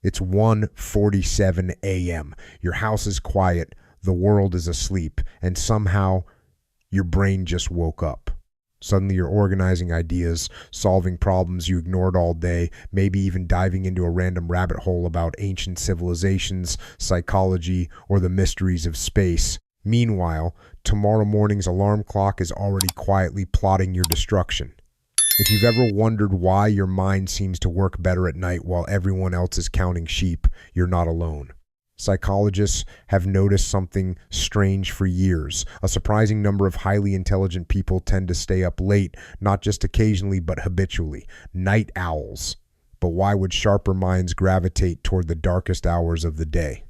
It's 1:47 a.m. Your house is quiet, the world is asleep, and somehow your brain just woke up. Suddenly you're organizing ideas, solving problems you ignored all day, maybe even diving into a random rabbit hole about ancient civilizations, psychology, or the mysteries of space. Meanwhile, tomorrow morning's alarm clock is already quietly plotting your destruction. If you've ever wondered why your mind seems to work better at night while everyone else is counting sheep, you're not alone. Psychologists have noticed something strange for years. A surprising number of highly intelligent people tend to stay up late, not just occasionally, but habitually. Night owls. But why would sharper minds gravitate toward the darkest hours of the day?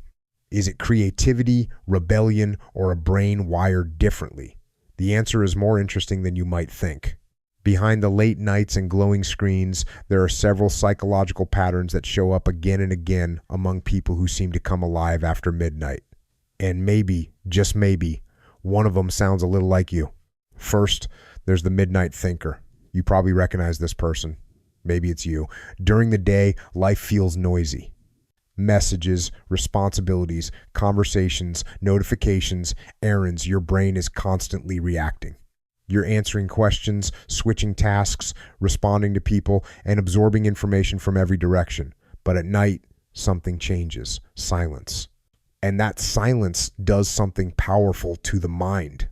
Is it creativity, rebellion, or a brain wired differently? The answer is more interesting than you might think. Behind the late nights and glowing screens, there are several psychological patterns that show up again and again among people who seem to come alive after midnight. And maybe, just maybe, one of them sounds a little like you. First, there's the midnight thinker. You probably recognize this person. Maybe it's you. During the day, life feels noisy. Messages, responsibilities, conversations, notifications, errands, your brain is constantly reacting. You're answering questions, switching tasks, responding to people, and absorbing information from every direction. But at night, something changes. Silence. And that silence does something powerful to the mind.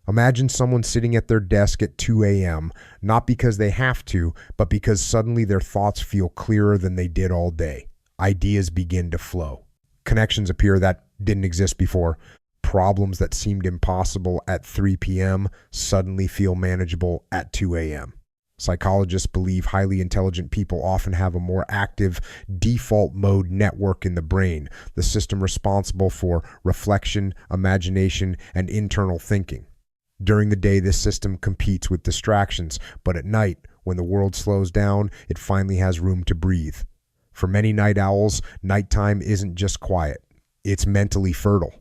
Imagine someone sitting at their desk at 2 a.m., not because they have to, but because suddenly their thoughts feel clearer than they did all day. Ideas begin to flow. Connections appear that didn't exist before. Problems that seemed impossible at 3 p.m. suddenly feel manageable at 2 a.m. Psychologists believe highly intelligent people often have a more active default mode network in the brain, the system responsible for reflection, imagination, and internal thinking. During the day, this system competes with distractions, but at night, when the world slows down, it finally has room to breathe. For many night owls, nighttime isn't just quiet. It's mentally fertile.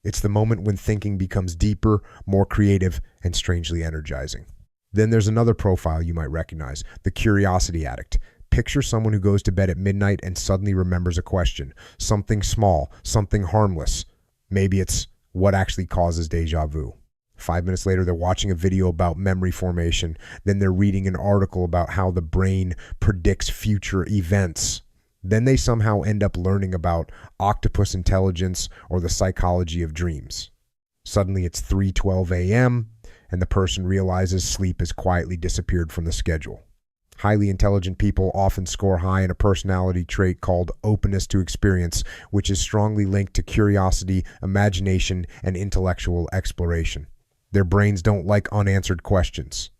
It's the moment when thinking becomes deeper, more creative, and strangely energizing. Then there's another profile you might recognize, the curiosity addict. Picture someone who goes to bed at midnight and suddenly remembers a question, something small, something harmless. Maybe it's what actually causes deja vu. 5 minutes later, they're watching a video about memory formation. Then they're reading an article about how the brain predicts future events. Then they somehow end up learning about octopus intelligence or the psychology of dreams. Suddenly it's 3:12 a.m. and the person realizes sleep has quietly disappeared from the schedule. Highly intelligent people often score high in a personality trait called openness to experience, which is strongly linked to curiosity, imagination, and intellectual exploration. Their brains don't like unanswered questions.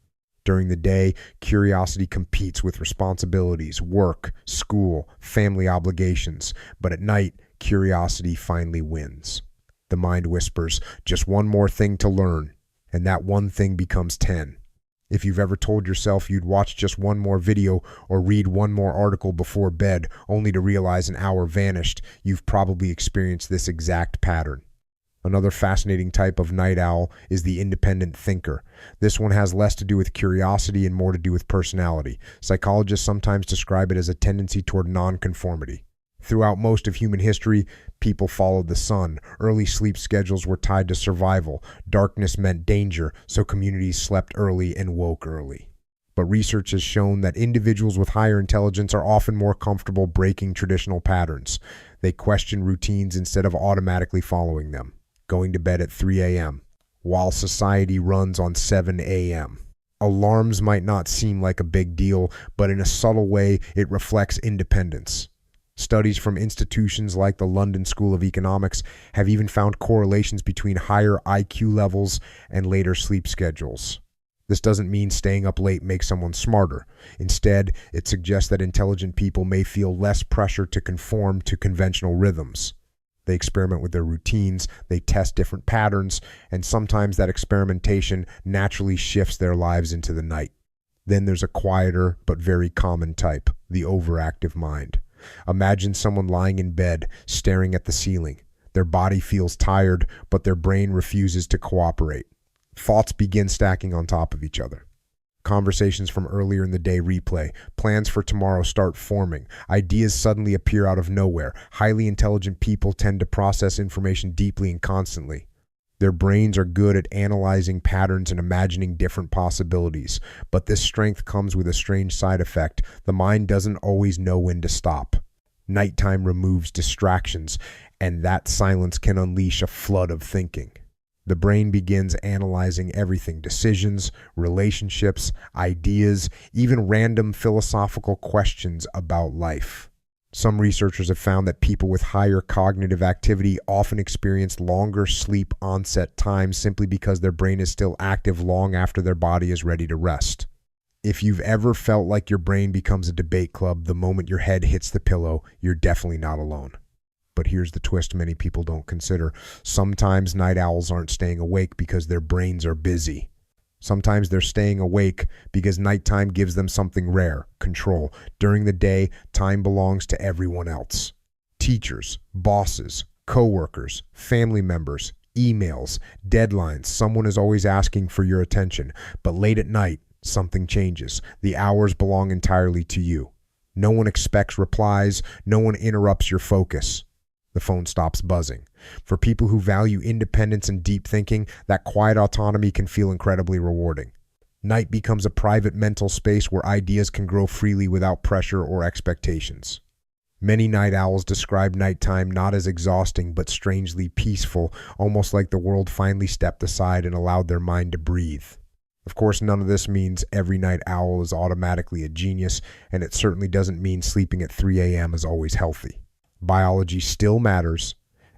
During the day, curiosity competes with responsibilities, work, school, family obligations. But at night, curiosity finally wins. The mind whispers, just one more thing to learn, and that one thing becomes 10. If you've ever told yourself you'd watch just one more video or read one more article before bed, only to realize an hour vanished, you've probably experienced this exact pattern. Another fascinating type of night owl is the independent thinker. This one has less to do with curiosity and more to do with personality. Psychologists sometimes describe it as a tendency toward nonconformity. Throughout most of human history, people followed the sun. Early sleep schedules were tied to survival. Darkness meant danger, so communities slept early and woke early. But research has shown that individuals with higher intelligence are often more comfortable breaking traditional patterns. They question routines instead of automatically following them. Going to bed at 3 a.m., while society runs on 7 a.m. Alarms might not seem like a big deal, but in a subtle way, it reflects independence. Studies from institutions like the London School of Economics have even found correlations between higher IQ levels and later sleep schedules. This doesn't mean staying up late makes someone smarter. Instead, it suggests that intelligent people may feel less pressure to conform to conventional rhythms. They experiment with their routines, they test different patterns, and sometimes that experimentation naturally shifts their lives into the night. Then there's a quieter but very common type, the overactive mind. Imagine someone lying in bed, staring at the ceiling. Their body feels tired, but their brain refuses to cooperate. Thoughts begin stacking on top of each other. Conversations from earlier in the day replay. Plans for tomorrow start forming. Ideas suddenly appear out of nowhere. Highly intelligent people tend to process information deeply and constantly. Their brains are good at analyzing patterns and imagining different possibilities. But this strength comes with a strange side effect. The mind doesn't always know when to stop. Nighttime removes distractions, and that silence can unleash a flood of thinking. The brain begins analyzing everything: decisions, relationships, ideas, even random philosophical questions about life. Some researchers have found that people with higher cognitive activity often experience longer sleep onset times simply because their brain is still active long after their body is ready to rest. If you've ever felt like your brain becomes a debate club the moment your head hits the pillow, you're definitely not alone. But here's the twist many people don't consider. Sometimes night owls aren't staying awake because their brains are busy. Sometimes they're staying awake because nighttime gives them something rare: control. During the day, time belongs to everyone else. Teachers, bosses, coworkers, family members, emails, deadlines. Someone is always asking for your attention. But late at night, something changes. The hours belong entirely to you. No one expects replies. No one interrupts your focus. The phone stops buzzing. For people who value independence and deep thinking, that quiet autonomy can feel incredibly rewarding. Night becomes a private mental space where ideas can grow freely without pressure or expectations. Many night owls describe nighttime not as exhausting but strangely peaceful, almost like the world finally stepped aside and allowed their mind to breathe. Of course, none of this means every night owl is automatically a genius, and it certainly doesn't mean sleeping at 3 a.m. is always healthy. Biology still matters,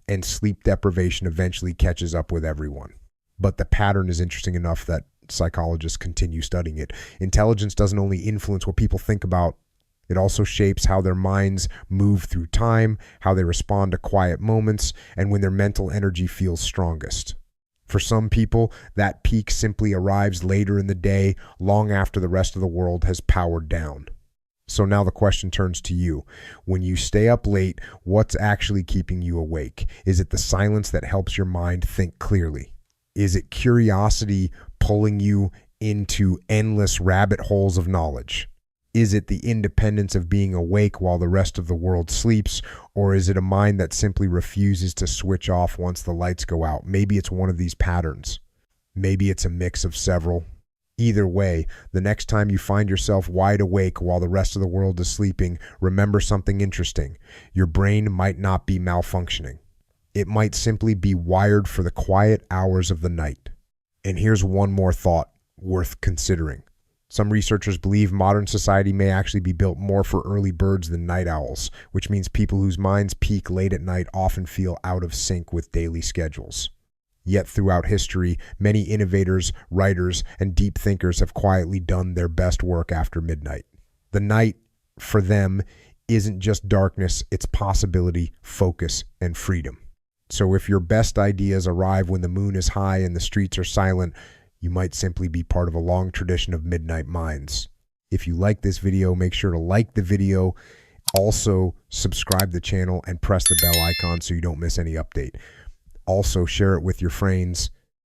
and sleep deprivation eventually catches up with everyone. But the pattern is interesting enough that psychologists continue studying it. Intelligence doesn't only influence what people think about, it also shapes how their minds move through time, how they respond to quiet moments, and when their mental energy feels strongest. For some people, that peak simply arrives later in the day, long after the rest of the world has powered down. So now the question turns to you. When you stay up late, what's actually keeping you awake? Is it the silence that helps your mind think clearly? Is it curiosity pulling you into endless rabbit holes of knowledge? Is it the independence of being awake while the rest of the world sleeps? Or is it a mind that simply refuses to switch off once the lights go out? Maybe it's one of these patterns. Maybe it's a mix of several. Either way, the next time you find yourself wide awake while the rest of the world is sleeping, remember something interesting. Your brain might not be malfunctioning. It might simply be wired for the quiet hours of the night. And here's one more thought worth considering. Some researchers believe modern society may actually be built more for early birds than night owls, which means people whose minds peak late at night often feel out of sync with daily schedules. Yet throughout history, many innovators, writers, and deep thinkers have quietly done their best work after midnight. The night, for them, isn't just darkness, it's possibility, focus, and freedom. So if your best ideas arrive when the moon is high and the streets are silent, you might simply be part of a long tradition of midnight minds. If you like this video, make sure to like the video. Also, subscribe to the channel and press the bell icon so you don't miss any update. Also, share it with your friends.